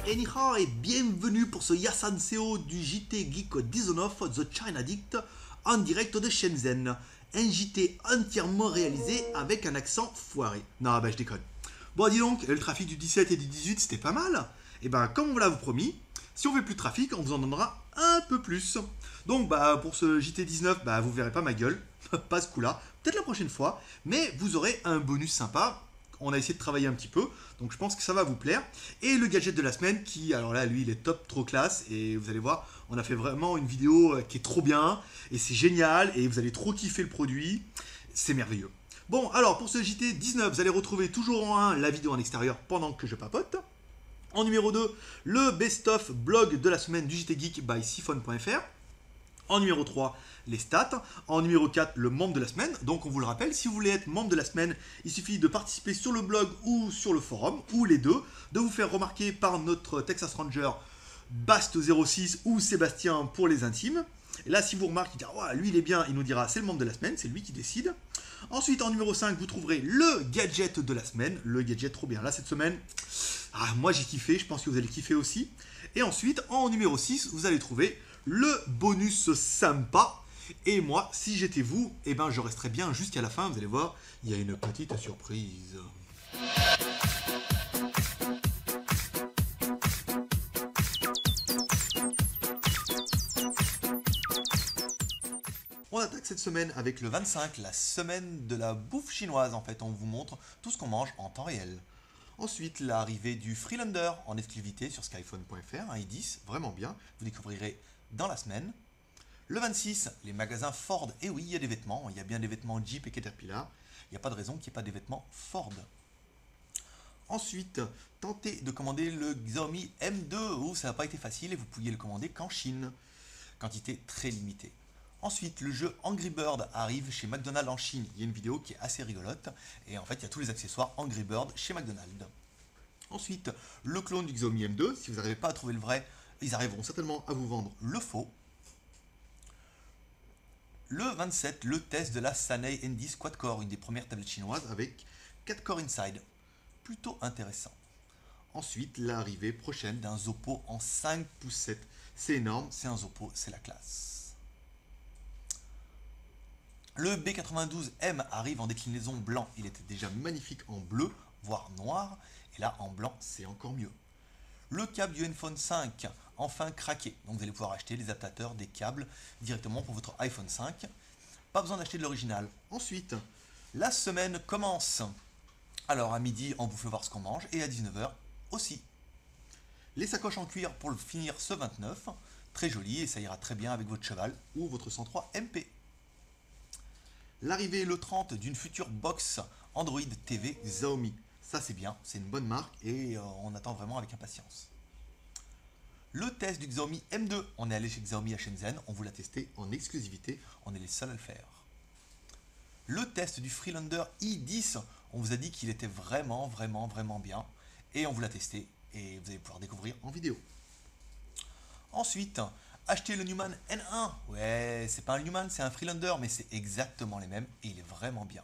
Et ni hao et bienvenue pour ce Yasanseo du JT Geek Dishonored The China Addict en direct de Shenzhen. Un JT entièrement réalisé avec un accent foiré. Non, bah je déconne. Bon, dis donc, le trafic du 17 et du 18 c'était pas mal. Et ben, comme on vous l'a promis, si on fait plus de trafic, on vous en donnera un peu plus. Donc, bah, pour ce JT 19, bah, vous verrez pas ma gueule. Pas ce coup-là. Peut-être la prochaine fois. Mais vous aurez un bonus sympa. On a essayé de travailler un petit peu, donc je pense que ça va vous plaire. Et le gadget de la semaine qui, alors là, lui, il est top, trop classe. Et vous allez voir, on a fait vraiment une vidéo qui est trop bien. Et c'est génial. Et vous allez trop kiffer le produit. C'est merveilleux. Bon, alors pour ce JT 19, vous allez retrouver toujours en 1 la vidéo en extérieur pendant que je papote. En numéro 2, le best-of blog de la semaine du JT Geek by siphon.fr. En numéro 3, les stats. En numéro 4, le membre de la semaine. Donc on vous le rappelle, si vous voulez être membre de la semaine, il suffit de participer sur le blog ou sur le forum, ou les deux, de vous faire remarquer par notre Texas Ranger Bast06 ou Sébastien pour les intimes. Et là, si vous remarquez, oh, lui il est bien, il nous dira c'est le membre de la semaine, c'est lui qui décide. Ensuite, en numéro 5, vous trouverez le gadget de la semaine. Le gadget trop bien. Là, cette semaine, moi j'ai kiffé, je pense que vous allez kiffer aussi. Et ensuite, en numéro 6, vous allez trouver le bonus sympa. Et moi, si j'étais vous, eh ben, je resterais bien jusqu'à la fin. Vous allez voir, il y a une petite surprise. On attaque cette semaine avec le 25, la semaine de la bouffe chinoise. En fait, on vous montre tout ce qu'on mange en temps réel. Ensuite, l'arrivée du Freelander en exclusivité sur skyphone.fr, un i10, vraiment bien. Vous découvrirez dans la semaine. Le 26, les magasins Ford. Et oui, il y a des vêtements. Il y a bien des vêtements Jeep et Caterpillar. Il n'y a pas de raison qu'il n'y ait pas des vêtements Ford. Ensuite, tentez de commander le Xiaomi M2. Oh, ça n'a pas été facile et vous pouviez le commander qu'en Chine. Quantité très limitée. Ensuite, le jeu Angry Bird arrive chez McDonald's en Chine. Il y a une vidéo qui est assez rigolote. Et en fait, il y a tous les accessoires Angry Bird chez McDonald's. Ensuite, le clone du Xiaomi M2. Si vous n'arrivez pas à trouver le vrai, ils arriveront certainement à vous vendre le faux. Le 27, le test de la Sanei ND Quad Core, une des premières tablettes chinoises avec 4 core inside. Plutôt intéressant. Ensuite, l'arrivée prochaine d'un Zoppo en 5 pouces 7. C'est énorme, c'est un Zoppo, c'est la classe. Le B92M arrive en déclinaison blanc. Il était déjà magnifique en bleu, voire noir. Et là, en blanc, c'est encore mieux. Le câble du iPhone 5, enfin craqué. Donc vous allez pouvoir acheter les adaptateurs des câbles directement pour votre iPhone 5. Pas besoin d'acheter de l'original. Ensuite, la semaine commence. Alors à midi, on vous fait voir ce qu'on mange et à 19h aussi. Les sacoches en cuir pour le finir ce 29. Très joli et ça ira très bien avec votre cheval ou votre 103 MP. L'arrivée le 30 d'une future box Android TV Xiaomi. Ça c'est bien, c'est une bonne marque et on attend vraiment avec impatience. Le test du Xiaomi M2, on est allé chez Xiaomi à Shenzhen, on vous l'a testé en exclusivité, on est les seuls à le faire. Le test du Freelander i10, on vous a dit qu'il était vraiment bien et on vous l'a testé et vous allez pouvoir découvrir en vidéo. Ensuite, achetez le Newman N1. Ouais, c'est pas un Newman, c'est un Freelander, mais c'est exactement les mêmes et il est vraiment bien.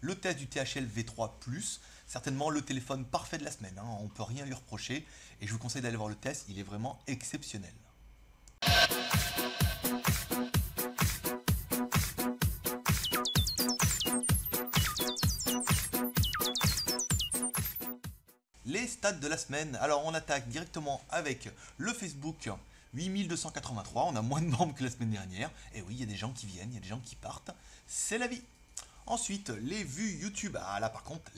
Le test du THL V3 Plus, certainement le téléphone parfait de la semaine, on ne peut rien lui reprocher et je vous conseille d'aller voir le test, il est vraiment exceptionnel. Les stats de la semaine, alors on attaque directement avec le Facebook 8283, on a moins de membres que la semaine dernière, et oui il y a des gens qui viennent, il y a des gens qui partent, c'est la vie. Ensuite, les vues YouTube. Ah, là par contre,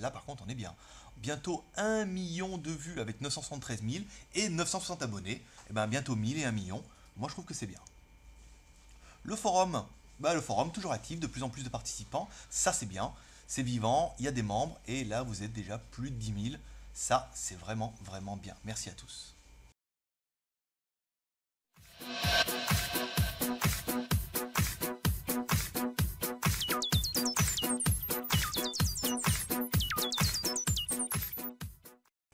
on est bien. Bientôt 1 million de vues avec 973 000 et 960 abonnés. Et bien, bientôt 1000 et 1 million. Moi, je trouve que c'est bien. Le forum. Le forum, toujours actif, de plus en plus de participants. Ça, c'est bien. C'est vivant, il y a des membres. Et là, vous êtes déjà plus de 10 000. Ça, c'est vraiment bien. Merci à tous.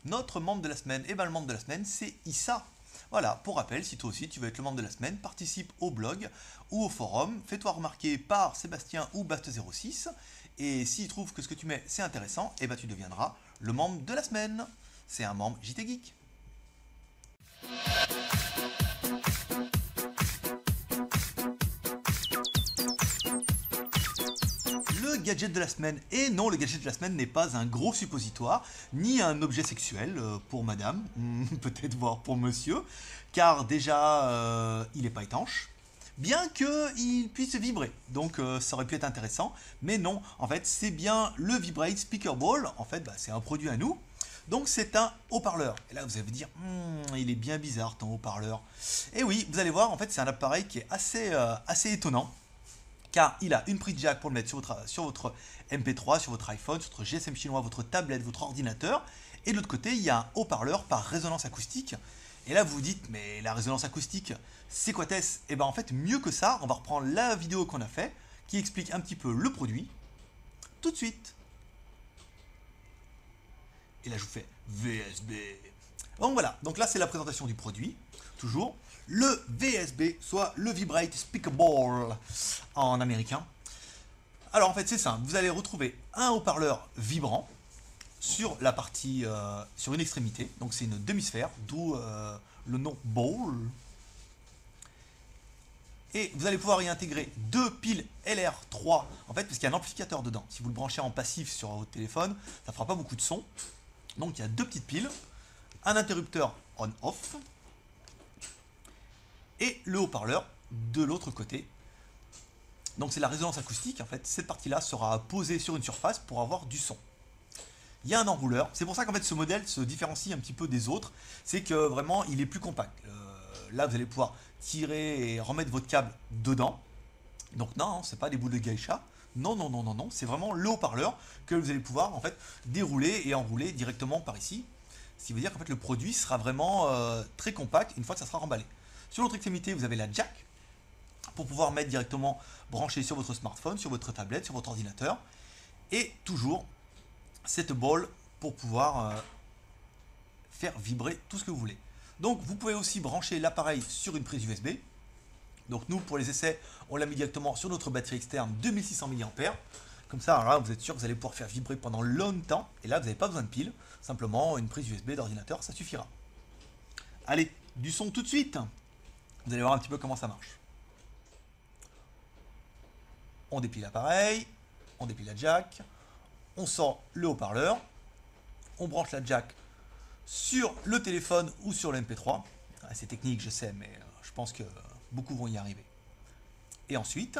notre membre de la semaine. Et bien le membre de la semaine, c'est Issa. Voilà, pour rappel, si toi aussi tu veux être le membre de la semaine, participe au blog ou au forum, fais-toi remarquer par Sébastien ou Bast06, et s'il trouve que ce que tu mets c'est intéressant, et ben tu deviendras le membre de la semaine. C'est un membre JT Geek. Le gadget de la semaine. Et non, le gadget de la semaine n'est pas un gros suppositoire, ni un objet sexuel pour madame, peut-être voire pour monsieur, car déjà, il n'est pas étanche, bien qu'il puisse vibrer. Donc ça aurait pu être intéressant, mais non, en fait, c'est bien le Vibrate Speaker Ball. En fait, c'est un produit à nous. Donc c'est un haut-parleur. Et là, vous allez vous dire, il est bien bizarre ton haut-parleur. Et oui, vous allez voir, en fait, c'est un appareil qui est assez étonnant, car il a une prise jack pour le mettre sur votre MP3, sur votre iPhone, sur votre GSM chinois, votre tablette, votre ordinateur. Et de l'autre côté, il y a un haut-parleur par résonance acoustique. Et là, vous vous dites, mais la résonance acoustique, c'est quoi est-ce? Et bien en fait, mieux que ça, on va reprendre la vidéo qu'on a fait, qui explique un petit peu le produit, tout de suite. Et là, je vous fais VSB. Donc voilà, donc là, c'est la présentation du produit, toujours. Le VSB, soit le Vibrate Speaker Ball en américain. Alors en fait c'est simple, vous allez retrouver un haut-parleur vibrant sur la partie, sur une extrémité, donc c'est une demi-sphère, d'où le nom Ball. Et vous allez pouvoir y intégrer deux piles LR3, en fait parce qu'il y a un amplificateur dedans. Si vous le branchez en passif sur votre téléphone, ça ne fera pas beaucoup de son. Donc il y a deux petites piles, un interrupteur on-off, et le haut-parleur de l'autre côté. Donc c'est la résonance acoustique, en fait, cette partie-là sera posée sur une surface pour avoir du son. Il y a un enrouleur, c'est pour ça qu'en fait ce modèle se différencie un petit peu des autres, c'est que vraiment il est plus compact. Là vous allez pouvoir tirer et remettre votre câble dedans. Donc non, c'est pas des boules de geisha, non, non, non, non, non, c'est vraiment le haut-parleur que vous allez pouvoir en fait dérouler et enrouler directement par ici. Ce qui veut dire qu'en fait le produit sera vraiment très compact une fois que ça sera remballé. Sur l'autre extrémité, vous avez la jack pour pouvoir mettre directement branché sur votre smartphone, sur votre tablette, sur votre ordinateur. Et toujours cette ball pour pouvoir faire vibrer tout ce que vous voulez. Donc vous pouvez aussi brancher l'appareil sur une prise USB. Donc nous, pour les essais, on l'a mis directement sur notre batterie externe 2600 mAh. Comme ça, là, vous êtes sûr que vous allez pouvoir faire vibrer pendant longtemps. Et là, vous n'avez pas besoin de pile. Simplement, une prise USB d'ordinateur, ça suffira. Allez, du son tout de suite. Vous allez voir un petit peu comment ça marche. On déplie l'appareil, on déplie la jack, on sort le haut-parleur, on branche la jack sur le téléphone ou sur le MP3. C'est technique, je sais, mais je pense que beaucoup vont y arriver. Et ensuite,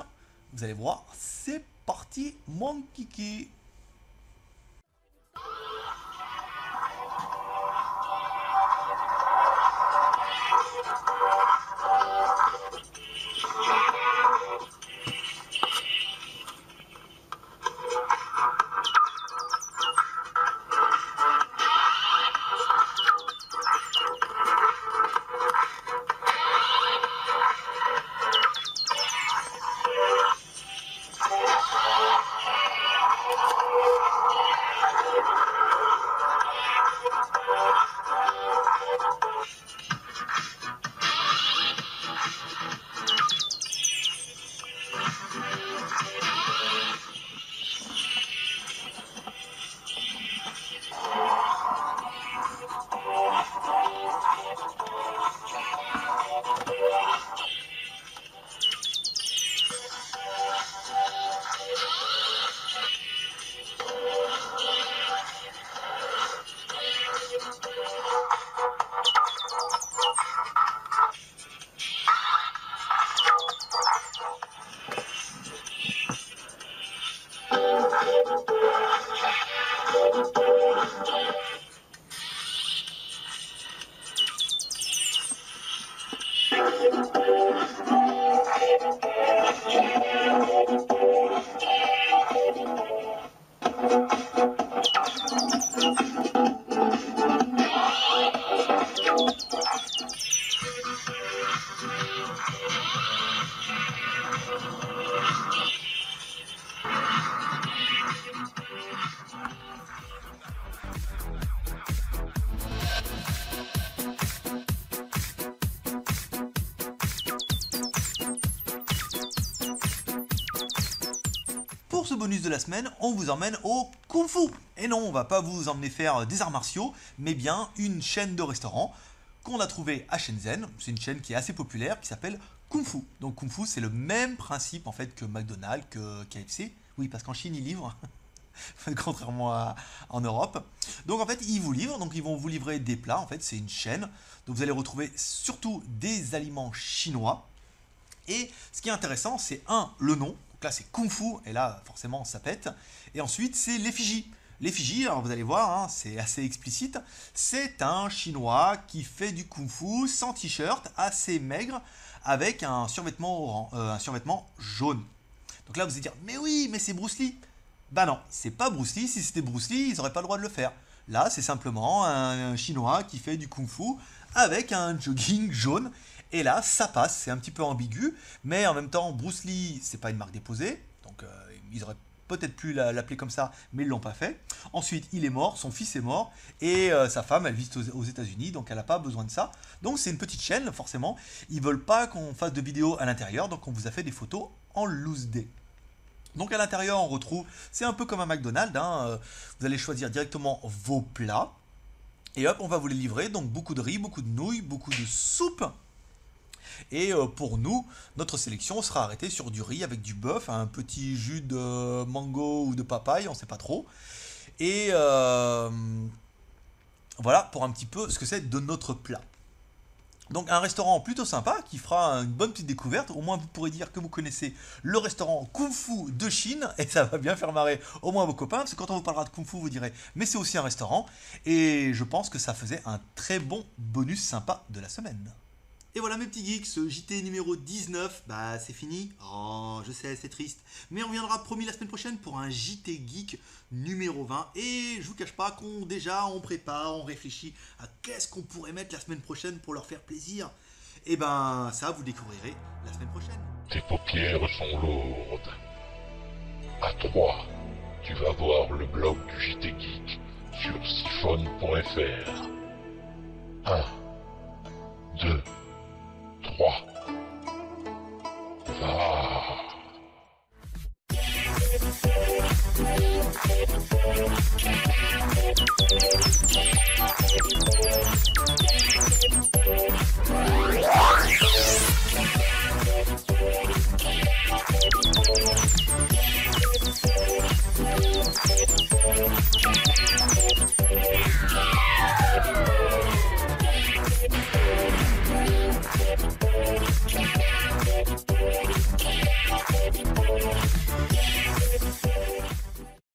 vous allez voir, c'est parti, mon kiki. pour ce bonus de la semaine, on vous emmène au Kung Fu. Et non, on va pas vous emmener faire des arts martiaux, mais bien une chaîne de restaurants qu'on a trouvé à Shenzhen. C'est une chaîne qui est assez populaire, qui s'appelle Kung Fu. Donc Kung Fu, c'est le même principe en fait que McDonald's, que KFC. Oui, parce qu'en Chine, ils livrent, contrairement en Europe. Donc en fait, ils vous livrent, donc ils vont vous livrer des plats. En fait, c'est une chaîne. Donc vous allez retrouver surtout des aliments chinois. Et ce qui est intéressant, c'est le nom. Donc là, c'est Kung Fu, et là, forcément, ça pète. Et ensuite, c'est l'effigie. L'effigie, alors vous allez voir, hein, c'est assez explicite. C'est un Chinois qui fait du Kung Fu sans t-shirt, assez maigre, avec un survêtement jaune. Donc là, vous allez dire, mais oui, mais c'est Bruce Lee. Bah non, c'est pas Bruce Lee. Si c'était Bruce Lee, ils n'auraient pas le droit de le faire. Là, c'est simplement un Chinois qui fait du Kung Fu avec un jogging jaune. Et là, ça passe, c'est un petit peu ambigu, mais en même temps, Bruce Lee, c'est pas une marque déposée, donc ils auraient peut-être pu l'appeler comme ça, mais ils l'ont pas fait. Ensuite, il est mort, son fils est mort, et sa femme, elle vit aux États-Unis, donc elle n'a pas besoin de ça. Donc c'est une petite chaîne, forcément. Ils veulent pas qu'on fasse de vidéos à l'intérieur, donc on vous a fait des photos en loose day. Donc à l'intérieur, on retrouve, c'est un peu comme un McDonald's, hein, vous allez choisir directement vos plats, et hop, on va vous les livrer. Donc beaucoup de riz, beaucoup de nouilles, beaucoup de soupe. Et pour nous, notre sélection sera arrêtée sur du riz avec du bœuf, un petit jus de mango ou de papaye, on ne sait pas trop. Et voilà pour un petit peu ce que c'est de notre plat. Donc un restaurant plutôt sympa qui fera une bonne petite découverte. Au moins vous pourrez dire que vous connaissez le restaurant Kung Fu de Chine. Et ça va bien faire marrer au moins vos copains. Parce que quand on vous parlera de Kung Fu, vous direz mais c'est aussi un restaurant. Et je pense que ça faisait un très bon bonus sympa de la semaine. Et voilà mes petits geeks, ce JT numéro 19, bah c'est fini. Oh, je sais, c'est triste. Mais on reviendra promis la semaine prochaine pour un JT Geek numéro 20. Et je vous cache pas on prépare, on réfléchit à qu'est-ce qu'on pourrait mettre la semaine prochaine pour leur faire plaisir. Et ben ça, vous découvrirez la semaine prochaine. Tes paupières sont lourdes. À 3, tu vas voir le blog du JT Geek sur siphon.fr. 1, 2, 3. Va.